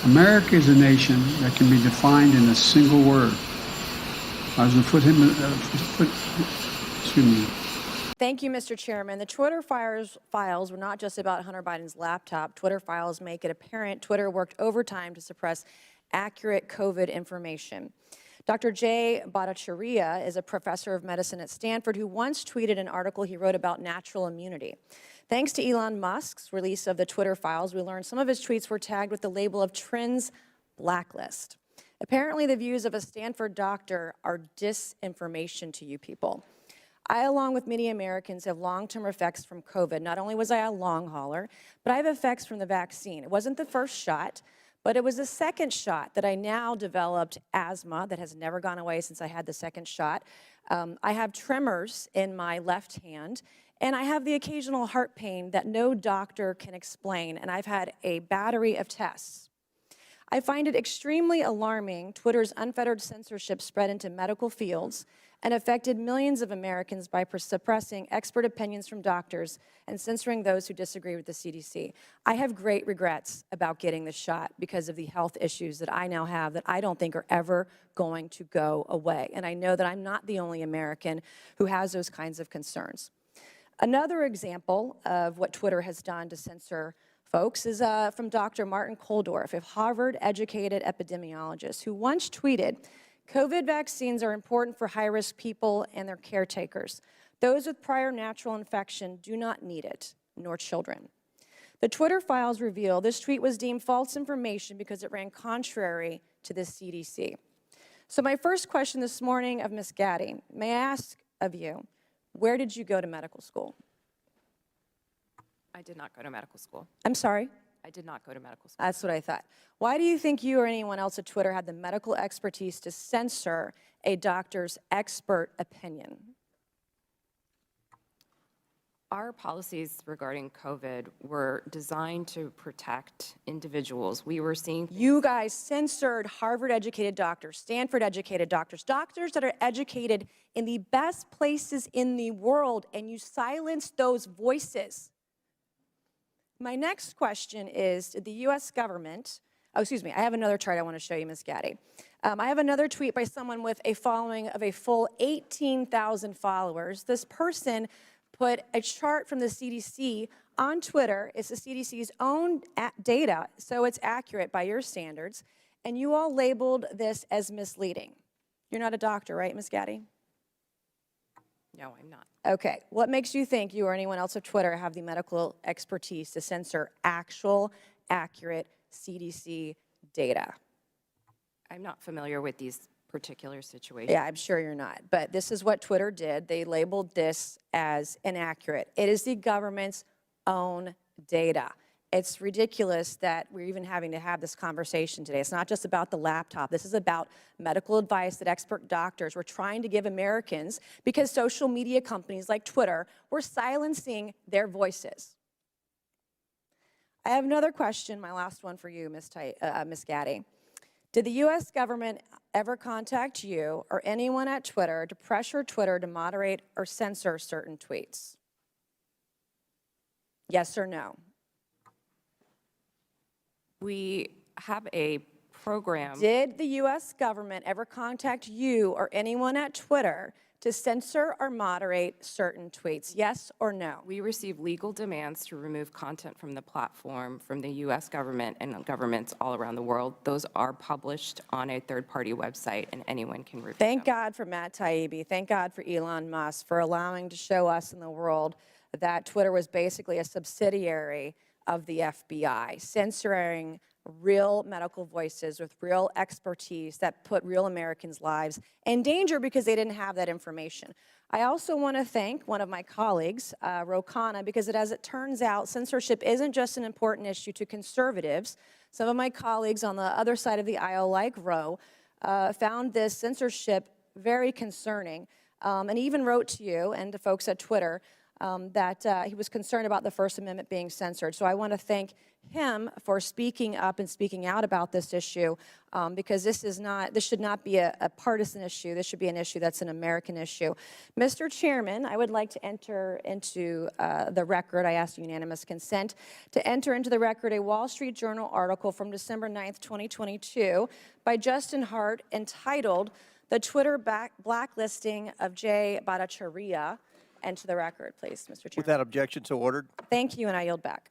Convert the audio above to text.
America is a nation that can be defined in a single word. I was excuse me. Thank you, Mr. Chairman. The Twitter files were not just about Hunter Biden's laptop. Twitter files make it apparent Twitter worked overtime to suppress accurate COVID information. Dr. Jay Bhattacharya is a professor of medicine at Stanford who once tweeted an article he wrote about natural immunity. Thanks to Elon Musk's release of the Twitter files, we learned some of his tweets were tagged with the label of Trends Blacklist. Apparently, the views of a Stanford doctor are disinformation to you people. I, along with many Americans, have long-term effects from COVID. Not only was I a long hauler, but I have effects from the vaccine. It wasn't the first shot, but it was the second shot that I now developed asthma that has never gone away since I had the second shot. I have tremors in my left hand, and I have the occasional heart pain that no doctor can explain, and I've had a battery of tests. I find it extremely alarming Twitter's unfettered censorship spread into medical fields and affected millions of Americans by suppressing expert opinions from doctors and censoring those who disagree with the CDC. I have great regrets about getting the shot because of the health issues that I now have that I don't think are ever going to go away. And I know that I'm not the only American who has those kinds of concerns. Another example of what Twitter has done to censor folks is from Dr. Martin Kulldorff, a Harvard-educated epidemiologist who once tweeted, "COVID vaccines are important for high-risk people and their caretakers. Those with prior natural infection do not need it, nor children." The Twitter files reveal this tweet was deemed false information because it ran contrary to the CDC. So my first question this morning of Ms. Gaddy, may I ask of you, where did you go to medical school? I did not go to medical school. I'm sorry? I did not go to medical school. That's what I thought. Why do you think you or anyone else at Twitter had the medical expertise to censor a doctor's expert opinion? Our policies regarding COVID were designed to protect individuals. We were seeing— You guys censored Harvard-educated doctors, Stanford-educated doctors, doctors that are educated in the best places in the world, and you silenced those voices. My next question is, did the U.S. government, I have another chart I want to show you, Ms. Gaddy. I have another tweet by someone with a following of a full 18,000 followers. This person put a chart from the CDC on Twitter. It's the CDC's own data, so it's accurate by your standards, and you all labeled this as misleading. You're not a doctor, right, Ms. Gaddy? No, I'm not. Okay, what makes you think you or anyone else at Twitter have the medical expertise to censor actual, accurate CDC data? I'm not familiar with these particular situations. Yeah, I'm sure you're not, but this is what Twitter did. They labeled this as inaccurate. It is the government's own data. It's ridiculous that we're even having to have this conversation today. It's not just about the laptop. This is about medical advice that expert doctors were trying to give Americans because social media companies like Twitter were silencing their voices. I have another question, my last one for you, Ms. Gaddy. Did the U.S. government ever contact you or anyone at Twitter to pressure Twitter to moderate or censor certain tweets? Yes or no? We have a program. Did the U.S. government ever contact you or anyone at Twitter to censor or moderate certain tweets? Yes or no? We receive legal demands to remove content from the platform from the U.S. government and governments all around the world. Those are published on a third-party website, and anyone can review Thank them. God for Matt Taibbi. Thank God for Elon Musk for allowing to show us in the world that Twitter was basically a subsidiary of the FBI, censoring real medical voices with real expertise that put real Americans' lives in danger because they didn't have that information. I also want to thank one of my colleagues, Ro Khanna, because as it turns out, censorship isn't just an important issue to conservatives. Some of my colleagues on the other side of the aisle, like Ro, found this censorship very concerning and even wrote to you and to folks at Twitter that he was concerned about the First Amendment being censored. So I want to thank him for speaking up and speaking out about this issue, because this should not be a partisan issue. This should be an issue that's an American issue. Mr. Chairman, I would like to enter into the record, I ask unanimous consent, to enter into the record a Wall Street Journal article from December 9th, 2022 by Justin Hart entitled "The Twitter Blacklisting of Jay Bhattacharya." Enter the record, please, Mr. Chairman. Without objection, so ordered. Thank you, and I yield back.